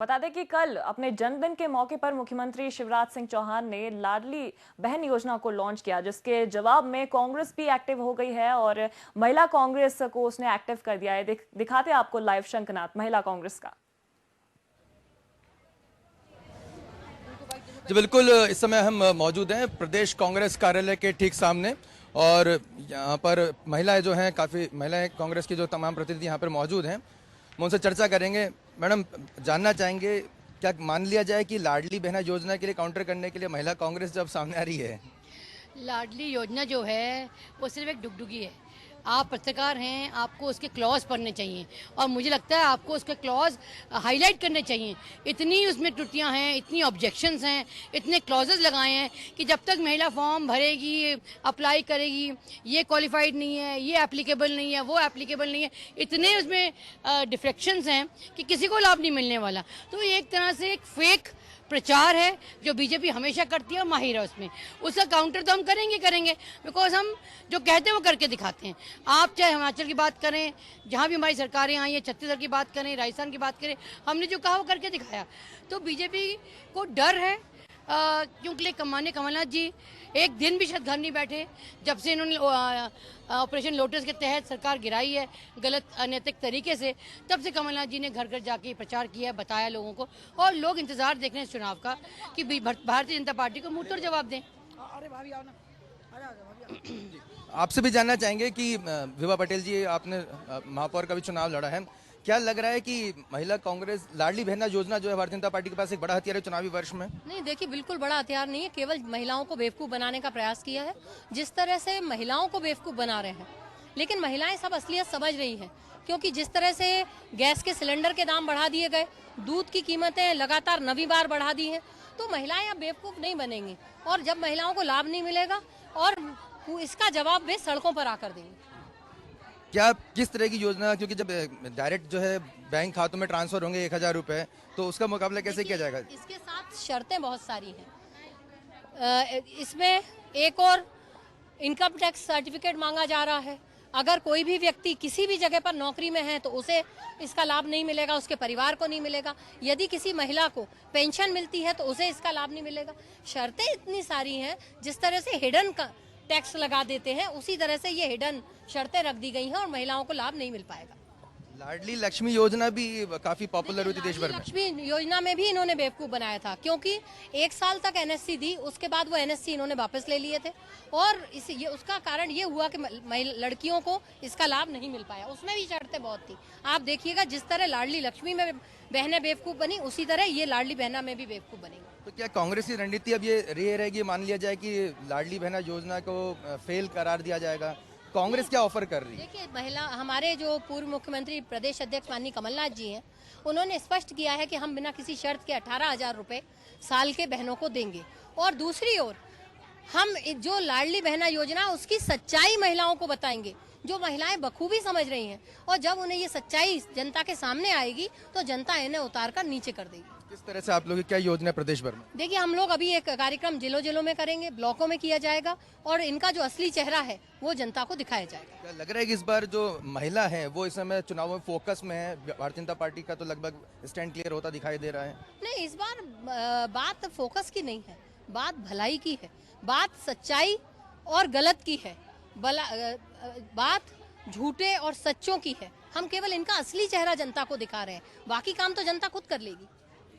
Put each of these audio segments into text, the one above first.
बता दें कि कल अपने जन्मदिन के मौके पर मुख्यमंत्री शिवराज सिंह चौहान ने लाडली बहन योजना को लॉन्च किया, जिसके जवाब में कांग्रेस भी एक्टिव हो गई है और महिला कांग्रेस को उसने एक्टिव कर दिया है। दिखाते आपको लाइव शंखनाद महिला कांग्रेस का। जी बिल्कुल, इस समय हम मौजूद हैं प्रदेश कांग्रेस कार्यालय के ठीक सामने और यहाँ पर महिलाएं जो हैं, काफ़ी महिलाएं कांग्रेस की जो तमाम प्रतिनिधि यहाँ पर मौजूद हैं, हम उनसे चर्चा करेंगे। मैडम, जानना चाहेंगे क्या मान लिया जाए कि लाडली बहना योजना के लिए काउंटर करने के लिए महिला कांग्रेस जब सामने आ रही है? लाडली योजना जो है वो सिर्फ एक डुगडुगी है। आप पत्रकार हैं, आपको उसके क्लॉज पढ़ने चाहिए और मुझे लगता है आपको उसके क्लॉज हाईलाइट करने चाहिए। इतनी उसमें त्रुटियां हैं, इतनी ऑब्जेक्शंस हैं, इतने क्लॉजेस लगाए हैं कि जब तक महिला फॉर्म भरेगी, अप्लाई करेगी, ये क्वालिफाइड नहीं है, ये एप्लीकेबल नहीं है, वो एप्लीकेबल नहीं है, इतने उसमें डिफ्रेक्शंस हैं कि किसी को लाभ नहीं मिलने वाला। तो ये एक तरह से एक फेक प्रचार है जो बीजेपी हमेशा करती है और माहिर है उसमें। उसका काउंटर तो हम करेंगे बिकॉज हम जो कहते हैं वो करके दिखाते हैं। आप चाहे हिमाचल की बात करें, जहाँ भी हमारी सरकारें आई हैं, छत्तीसगढ़ की बात करें, राजस्थान की बात करें, हमने जो कहा वो करके दिखाया। तो बीजेपी को डर है क्योंकि कमलनाथ जी एक दिन भी शायद घर नहीं बैठे जब से इन्होंने ऑपरेशन लोटस के तहत सरकार गिराई है गलत अनैतिक तरीके से। तब से कमलनाथ जी ने घर घर जाके प्रचार किया, बताया लोगों को, और लोग इंतजार देख रहे हैं इस चुनाव का कि भारतीय जनता पार्टी को मुंह तोड़ जवाब दें। अरे भाभी आओ ना, आपसे भी जानना चाहेंगे कि विभा पटेल जी, आपने महापौर का भी चुनाव लड़ा है, क्या लग रहा है कि महिला कांग्रेस लाडली बहना योजना जो है भारतीय जनता पार्टी के पास एक बड़ा हथियार है चुनावी वर्ष में? नहीं, देखिए, बिल्कुल बड़ा हथियार नहीं है, केवल महिलाओं को बेवकूफ़ बनाने का प्रयास किया है। जिस तरह से महिलाओं को बेवकूफ़ बना रहे हैं, लेकिन महिलाएं सब असलियत समझ रही हैं, क्योंकि जिस तरह से गैस के सिलेंडर के दाम बढ़ा दिए गए, दूध की कीमतें लगातार 9वीं बार बढ़ा दी हैं, तो महिलाएं अब बेवकूफ़ नहीं बनेंगी। और जब महिलाओं को लाभ नहीं मिलेगा और इसका जवाब वे सड़कों पर आकर देंगे। क्या किस तरह की योजना, क्योंकि जब डायरेक्ट जो है बैंक खातों में ट्रांसफर होंगे 1000 रुपए, तो उसका मुकाबला कैसे किया जाएगा? इसके साथ शर्तें बहुत सारी हैं। इसमें एक और इनकम टैक्स सर्टिफिकेट मांगा जा रहा है। अगर कोई भी व्यक्ति किसी भी जगह पर नौकरी में है तो उसे इसका लाभ नहीं मिलेगा, उसके परिवार को नहीं मिलेगा। यदि किसी महिला को पेंशन मिलती है तो उसे इसका लाभ नहीं मिलेगा। शर्तें इतनी सारी हैं, जिस तरह से हिडन टैक्स लगा देते हैं उसी तरह से ये हिडन शर्तें रख दी गई हैं और महिलाओं को लाभ नहीं मिल पाएगा। लाडली लक्ष्मी योजना भी काफी पॉपुलर हुई थी देश भर में। लक्ष्मी योजना में भी इन्होंने बेवकूफ बनाया था, क्योंकि 1 साल तक एनएससी दी, उसके बाद वो एनएससी इन्होंने वापस ले लिए थे और उसका कारण ये हुआ कि लड़कियों को इसका लाभ नहीं मिल पाया। उसमें भी शर्तें बहुत थी। आप देखिएगा, जिस तरह लाडली लक्ष्मी में बहनें बेवकूफ बनी, उसी तरह ये लाडली बहना में भी बेवकूफ बनेगी। तो क्या कांग्रेस की रणनीति अब ये रहेगी, मान लिया जाए कि लाडली बहना योजना को फेल करार दिया जाएगा? कांग्रेस क्या ऑफर कर रही है? देखिए, हमारे जो पूर्व मुख्यमंत्री प्रदेश अध्यक्ष माननीय कमलनाथ जी हैं, उन्होंने स्पष्ट किया है कि हम बिना किसी शर्त के 18,000 रुपए साल के बहनों को देंगे। और दूसरी ओर हम जो लाडली बहना योजना, उसकी सच्चाई महिलाओं को बताएंगे, जो महिलाएं बखूबी समझ रही हैं। और जब उन्हें ये सच्चाई जनता के सामने आएगी तो जनता इन्हें उतार कर नीचे कर देगी। किस तरह से आप लोग की क्या योजना है प्रदेश भर में? देखिए, हम लोग अभी एक कार्यक्रम जिलों जिलों में करेंगे, ब्लॉकों में किया जाएगा और इनका जो असली चेहरा है वो जनता को दिखाया जाएगा। क्या लग रहा है कि इस बार जो महिला है वो इस समय चुनाव में फोकस में है? भारतीय जनता पार्टी का तो लगभग स्टैंड क्लियर होता दिखाई दे रहा है। नहीं, इस बार बात फोकस की नहीं है, बात भलाई की है, बात सच्चाई और गलत की है, बात झूठे और सच्चों की है। हम केवल इनका असली चेहरा जनता को दिखा रहे हैं, बाकी काम तो जनता खुद कर लेगी।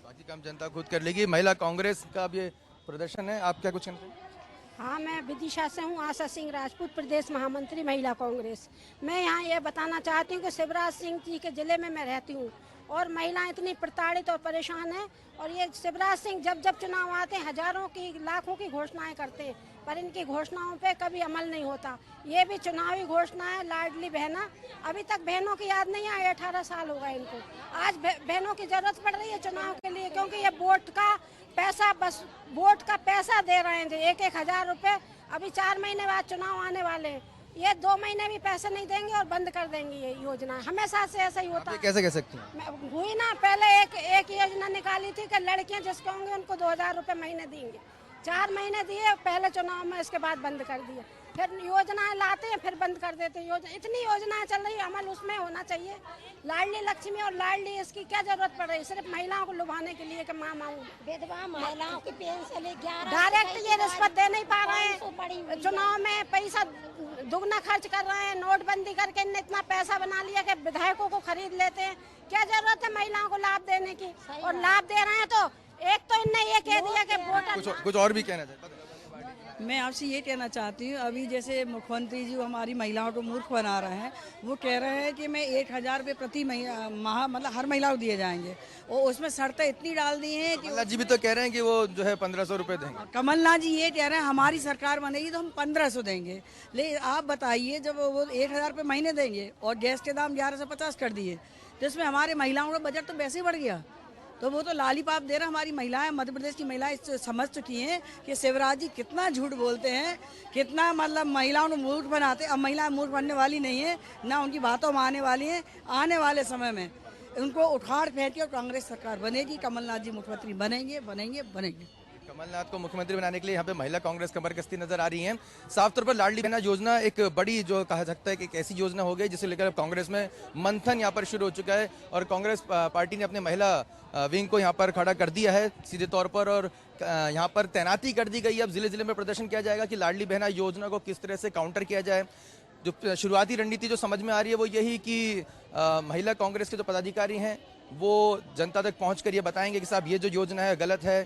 बाकी काम जनता खुद कर लेगी। महिला कांग्रेस का अब ये प्रदर्शन है, आप क्या कुछ कहना चाहिए? हाँ, मैं विदिशा से हूँ, आशा सिंह राजपूत, प्रदेश महामंत्री महिला कांग्रेस। मैं यहाँ ये बताना चाहती हूँ कि शिवराज सिंह जी के ज़िले में मैं रहती हूँ और महिलाएं इतनी प्रताड़ित और परेशान हैं। और ये शिवराज सिंह जब जब चुनाव आते हैं हजारों की लाखों की घोषणाएं करते हैं, पर इनकी घोषणाओं पे कभी अमल नहीं होता। ये भी चुनावी घोषणा है, लाडली बहना, अभी तक बहनों की याद नहीं आई। 18 साल हो गए इनको। आज बहनों की जरूरत पड़ रही है चुनाव के लिए, क्योंकि ये वोट का पैसा, बस वोट का पैसा दे रहे हैं, 1-1 हजार रुपये। अभी 4 महीने बाद चुनाव आने वाले हैं, ये 2 महीने भी पैसे नहीं देंगे और बंद कर देंगे ये योजना। हमेशा से ऐसा ही होता है। कैसे कह सकते हैं? हुई ना, पहले एक योजना निकाली थी कि लड़कियां जिसके होंगे उनको 2000 रुपये महीने देंगे। 4 महीने दिए पहले चुनाव में, इसके बाद बंद कर दिए। फिर योजनाएं लाते हैं फिर बंद कर देते हैं। इतनी योजनाएं चल रही है, अमल उसमें होना चाहिए। लाडली लक्ष्मी और लाडली इसकी क्या जरूरत पड़ रही है? सिर्फ महिलाओं को लुभाने के लिए कि माँ विधवा महिलाओं की पेंशन 11 डायरेक्ट ये रिश्वत दे नहीं पा रहे हैं। चुनाव में पैसा दुगना खर्च कर रहे हैं। नोटबंदी करके इनने इतना पैसा बना लिया कि विधायकों को खरीद लेते हैं। क्या जरूरत है महिलाओं को लाभ देने की? और लाभ दे रहे हैं तो एक तो इनने ये कह दिया कि वोटर कुछ और भी कहना चाहिए। मैं आपसे ये कहना चाहती हूँ, अभी जैसे मुख्यमंत्री जी हमारी महिलाओं को मूर्ख बना रहे हैं। वो कह रहे हैं कि मैं 1,000 रुपये प्रति माह मतलब हर महिला को दिए जाएंगे, और उसमें शर्तें इतनी डाल दी हैं कि कमलनाथ जी भी तो कह रहे हैं कि वो जो है 1500 रुपये देंगे। कमलनाथ जी ये कह रहे हैं हमारी सरकार बनेगी तो हम 1500 देंगे। लेकिन आप बताइए, जब वो 1,000 रुपये महीने देंगे और गैस के दाम 1150 कर दिए, तो इसमें हमारे महिलाओं का बजट तो वैसे ही बढ़ गया। तो वो तो लालीपाप दे रहा। हमारी महिलाएं, मध्य प्रदेश की महिलाएं समझ चुकी हैं कि शिवराज जी कितना झूठ बोलते हैं, कितना मतलब महिलाओं को मूर्ख बनाते। अब महिलाएं मूर्ख बनने वाली नहीं है, ना उनकी बातों में आने वाली हैं। आने वाले समय में उनको उखाड़ फेंक के कांग्रेस सरकार बनेगी, कमलनाथ जी मुख्यमंत्री बनेंगे बनेंगे बनेंगे। कमलनाथ को मुख्यमंत्री बनाने के लिए यहाँ पे महिला कांग्रेस कमर कसती नजर आ रही है। साफ तौर पर लाडली बहना योजना एक बड़ी, जो कहा सकता है कि एक ऐसी योजना हो गई जिसे लेकर अब कांग्रेस में मंथन यहाँ पर शुरू हो चुका है, और कांग्रेस पार्टी ने अपने महिला विंग को यहाँ पर खड़ा कर दिया है सीधे तौर पर, और यहाँ पर तैनाती कर दी गई है। अब जिले जिले में प्रदर्शन किया जाएगा कि लाडली बहना योजना को किस तरह से काउंटर किया जाए। जो शुरुआती रणनीति जो समझ में आ रही है वो यही कि महिला कांग्रेस के जो पदाधिकारी हैं वो जनता तक पहुँच कर ये बताएंगे कि साहब ये जो योजना है गलत है,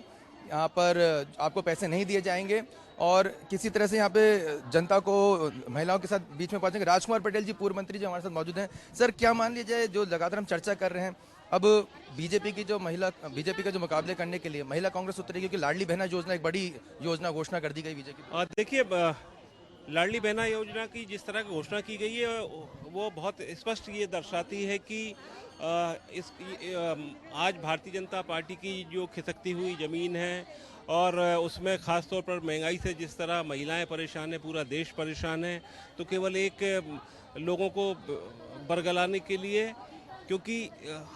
यहाँ पर आपको पैसे नहीं दिए जाएंगे, और किसी तरह से यहाँ पे जनता को महिलाओं के साथ बीच में पहुंचेंगे। राजकुमार पटेल जी पूर्व मंत्री जी हमारे साथ मौजूद हैं। सर, क्या मान लीजिए जो लगातार हम चर्चा कर रहे हैं, अब बीजेपी का जो मुकाबले करने के लिए महिला कांग्रेस उतरेगी, क्योंकि लाडली बहना योजना एक बड़ी योजना घोषणा कर दी गई बीजेपी। और देखिए, लाडली बहना योजना की जिस तरह की घोषणा की गई है वो बहुत स्पष्ट ये दर्शाती है कि आज भारतीय जनता पार्टी की जो खिसकती हुई ज़मीन है, और उसमें ख़ास तौर पर महंगाई से जिस तरह महिलाएं परेशान है, पूरा देश परेशान है, तो केवल एक लोगों को बरगलाने के लिए, क्योंकि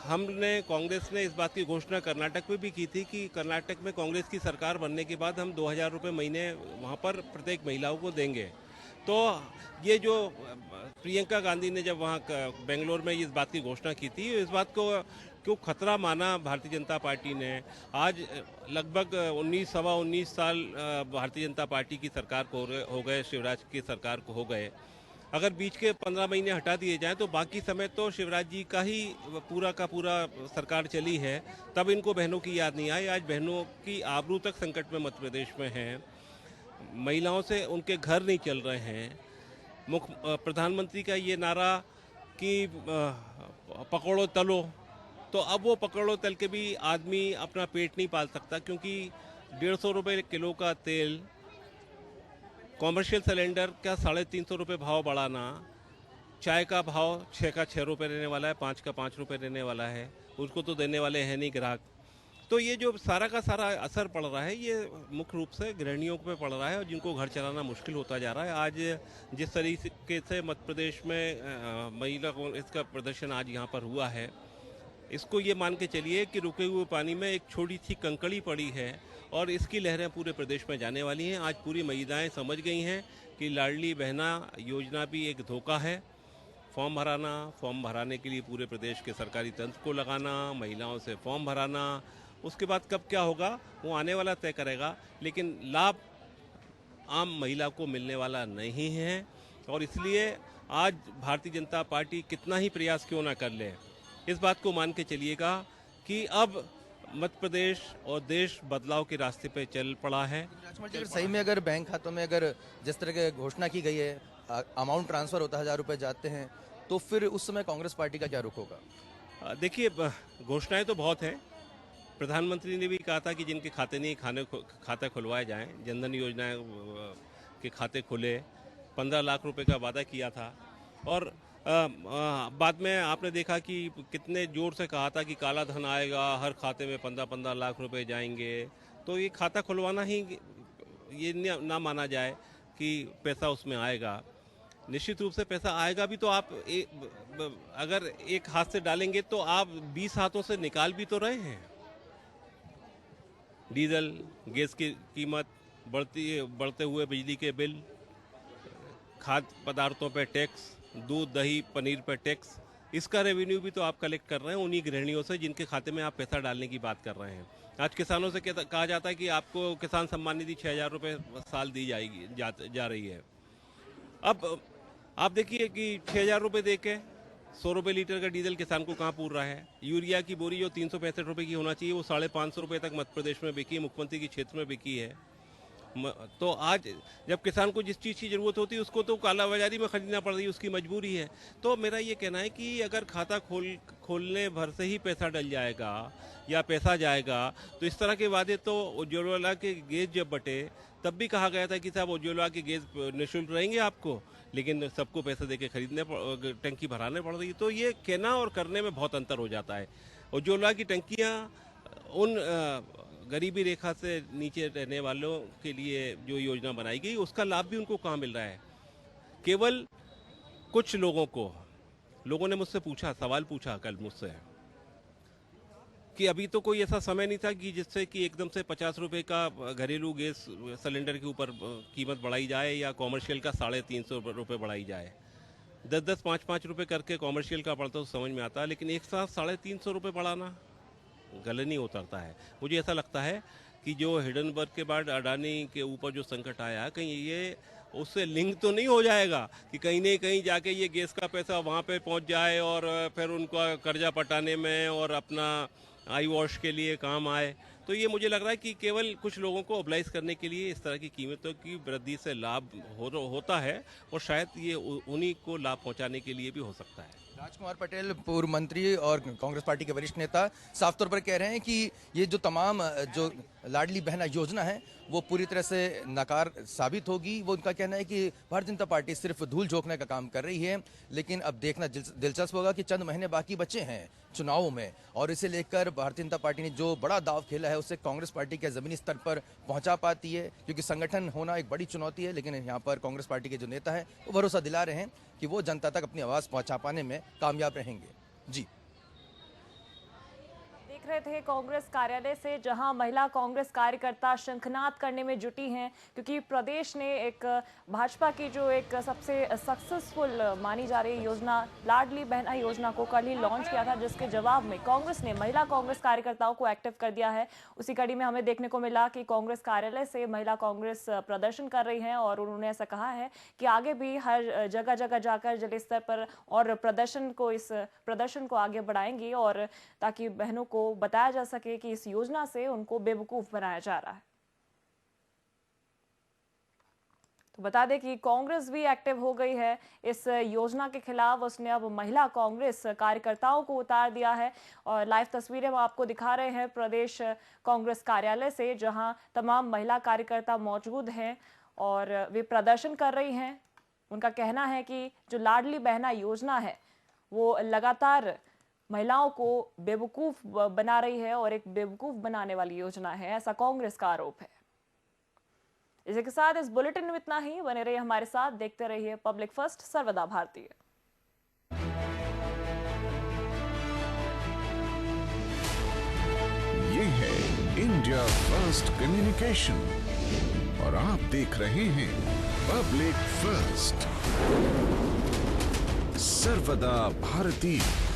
हमने कांग्रेस ने इस बात की घोषणा कर्नाटक में भी की थी कि कर्नाटक में कांग्रेस की सरकार बनने के बाद हम 2,000 रुपये महीने वहाँ पर प्रत्येक महिलाओं को देंगे। तो ये जो प्रियंका गांधी ने जब वहाँ बेंगलोर में इस बात की घोषणा की थी, इस बात को क्यों खतरा माना भारतीय जनता पार्टी ने। आज लगभग 19 साल भारतीय जनता पार्टी की सरकार को हो गए, शिवराज की सरकार को हो गए। अगर बीच के 15 महीने हटा दिए जाएं तो बाकी समय तो शिवराज जी का ही पूरा का पूरा सरकार चली है, तब इनको बहनों की याद नहीं आई। आज बहनों की आबरू तक संकट में मध्य प्रदेश में है, महिलाओं से उनके घर नहीं चल रहे हैं। प्रधानमंत्री का ये नारा कि पकड़ो तलो, तो अब वो पकड़ो तल के भी आदमी अपना पेट नहीं पाल सकता, क्योंकि 150 रुपये किलो का तेल, कॉमर्शियल सिलेंडर का 350 रुपये भाव बढ़ाना, चाय का भाव 6 का 6 रुपये रहने वाला है, 5 का 5 रुपये रहने वाला है, उसको तो देने वाले हैं नहीं ग्राहक। तो ये जो सारा का सारा असर पड़ रहा है ये मुख्य रूप से गृहिणियों पे पड़ रहा है, और जिनको घर चलाना मुश्किल होता जा रहा है। आज जिस तरीके से मध्य प्रदेश में महिला कांग्रेस का प्रदर्शन आज यहाँ पर हुआ है, इसको ये मान के चलिए कि रुके हुए पानी में एक छोटी सी कंकड़ी पड़ी है, और इसकी लहरें पूरे प्रदेश में जाने वाली हैं। आज पूरी महिलाएं समझ गई हैं कि लाडली बहना योजना भी एक धोखा है। फॉर्म भराने के लिए पूरे प्रदेश के सरकारी तंत्र को लगाना, महिलाओं से फॉर्म भराना, उसके बाद कब क्या होगा वो आने वाला तय करेगा, लेकिन लाभ आम महिला को मिलने वाला नहीं है। और इसलिए आज भारतीय जनता पार्टी कितना ही प्रयास क्यों ना कर ले, इस बात को मान के चलिएगा कि अब मध्य प्रदेश और देश बदलाव के रास्ते पे चल पड़ा है। अगर सही में अगर बैंक खातों में अगर जिस तरह की घोषणा की गई है, अमाउंट ट्रांसफर होता है, 1,000 रुपये जाते हैं, तो फिर उस समय कांग्रेस पार्टी का क्या रुख होगा? देखिए, घोषणाएं तो बहुत हैं। प्रधानमंत्री ने भी कहा था कि जिनके खाते नहीं खाता खुलवाए जाएं, जनधन योजना के खाते खुले, 15 लाख रुपए का वादा किया था। और बाद में आपने देखा कि कितने जोर से कहा था कि काला धन आएगा, हर खाते में 15-15 लाख रुपए जाएंगे। तो ये खाता खुलवाना ही ये ना माना जाए कि पैसा उसमें आएगा। निश्चित रूप से पैसा आएगा भी, तो आप अगर एक हाथ से डालेंगे तो आप 20 हाथों से निकाल भी तो रहे हैं। डीजल, गैस की कीमत, बढ़ते हुए बिजली के बिल, खाद्य पदार्थों पर टैक्स, दूध दही पनीर पर टैक्स, इसका रेवेन्यू भी तो आप कलेक्ट कर रहे हैं उन्हीं गृहिणियों से जिनके खाते में आप पैसा डालने की बात कर रहे हैं। आज किसानों से कहा जाता है कि आपको किसान सम्मान निधि 6,000 रुपये साल दी जाएगी जा रही है। अब आप देखिए कि 6,000 रुपये दे के 100 रुपये लीटर का डीजल किसान को कहाँ पूर रहा है। यूरिया की बोरी जो 365 रुपये की होना चाहिए वो 550 रुपये तक मध्य प्रदेश में बिकी, मुख्यमंत्री के क्षेत्र में बिकी है। तो आज जब किसान को जिस चीज़ की ज़रूरत होती है उसको तो कालाबाजारी में खरीदना पड़ रही है, उसकी मजबूरी है। तो मेरा ये कहना है कि अगर खाता खोलने भर से ही पैसा डल जाएगा या पैसा जाएगा तो इस तरह के वादे तो उज्ज्वला के गैस जब बटे तब भी कहा गया था कि साहब उज्ज्वला के गैस निःशुल्क रहेंगे आपको, लेकिन सबको पैसे देके टंकी भराने पड़ रही है। तो ये कहना और करने में बहुत अंतर हो जाता है। उज्ज्वला की टंकियाँ उन गरीबी रेखा से नीचे रहने वालों के लिए जो योजना बनाई गई उसका लाभ भी उनको कहाँ मिल रहा है। केवल कुछ लोगों ने मुझसे सवाल पूछा कल मुझसे कि अभी तो कोई ऐसा समय नहीं था कि जिससे कि एकदम से 50 रुपये का घरेलू गैस सिलेंडर के ऊपर कीमत बढ़ाई जाए या कॉमर्शियल का 350 रुपये बढ़ाई जाए। 10-10, 5-5 रुपये करके कॉमर्शियल का बढ़ता तो समझ में आता है, लेकिन एक साथ 350 रुपये बढ़ाना गले नहीं उतरता है। मुझे ऐसा लगता है कि जो हिडनबर्ग के बाद अडानी के ऊपर जो संकट आया कहीं ये उससे लिंक तो नहीं हो जाएगा कि कहीं नहीं कहीं जाके ये गैस का पैसा वहाँ पे पहुँच जाए और फिर उनका कर्जा पटाने में और अपना आई वॉश के लिए काम आए। तो ये मुझे लग रहा है कि केवल कुछ लोगों को ओबलाइज करने के लिए इस तरह की कीमतों की वृद्धि से लाभ होता है और शायद ये उन्हीं को लाभ पहुँचाने के लिए भी हो सकता है। राजकुमार पटेल पूर्व मंत्री और कांग्रेस पार्टी के वरिष्ठ नेता साफ तौर पर कह रहे हैं कि ये जो तमाम जो लाडली बहना योजना है वो पूरी तरह से नकार साबित होगी। वो उनका कहना है कि भारतीय जनता पार्टी सिर्फ धूल झोंकने का काम कर रही है, लेकिन अब देखना दिलचस्प होगा कि चंद महीने बाकी बचे हैं चुनावों में और इसे लेकर भारतीय जनता पार्टी ने जो बड़ा दाव खेला है उससे कांग्रेस पार्टी के जमीनी स्तर पर पहुंचा पाती है, क्योंकि संगठन होना एक बड़ी चुनौती है। लेकिन यहाँ पर कांग्रेस पार्टी के जो नेता है वो भरोसा दिला रहे हैं कि वो जनता तक अपनी आवाज़ पहुंचा पाने में कामयाब रहेंगे। जी देख रहे थे कांग्रेस कार्यालय से, जहां महिला कांग्रेस कार्यकर्ता शंखनाद करने में जुटी हैं, क्योंकि प्रदेश ने एक भाजपा की जो एक सबसे सक्सेसफुल मानी जा रही योजना लाडली बहना योजना को कल ही लॉन्च किया था, जिसके जवाब में कांग्रेस ने महिला कांग्रेस कार्यकर्ताओं को एक्टिव कर दिया है। उसी कड़ी में हमें देखने को मिला कि कांग्रेस कार्यालय से महिला कांग्रेस प्रदर्शन कर रही है और उन्होंने ऐसा कहा है कि आगे भी हर जगह जगह जाकर जिले स्तर पर और इस प्रदर्शन को आगे बढ़ाएंगी और ताकि बहनों को बताया जा सके कि इस योजना से उनको बेवकूफ बनाया जा रहा है। तो बता दें कि कांग्रेस भी एक्टिव हो गई है इस योजना के खिलाफ। उसने अब महिला कांग्रेस कार्यकर्ताओं को उतार दिया है और लाइव तस्वीरें हम आपको दिखा रहे हैं प्रदेश कांग्रेस कार्यालय से, जहां तमाम महिला कार्यकर्ता मौजूद हैं और वे प्रदर्शन कर रही हैं। उनका कहना है कि जो लाडली बहना योजना है वो लगातार महिलाओं को बेवकूफ बना रही है और एक बेवकूफ बनाने वाली योजना है, ऐसा कांग्रेस का आरोप है। इसी के साथ इस बुलेटिन में इतना ही। बने रहिए हमारे साथ, देखते रहिए पब्लिक फर्स्ट, सर्वदा भारतीय। ये है इंडिया फर्स्ट कम्युनिकेशन और आप देख रहे हैं पब्लिक फर्स्ट, सर्वदा भारतीय।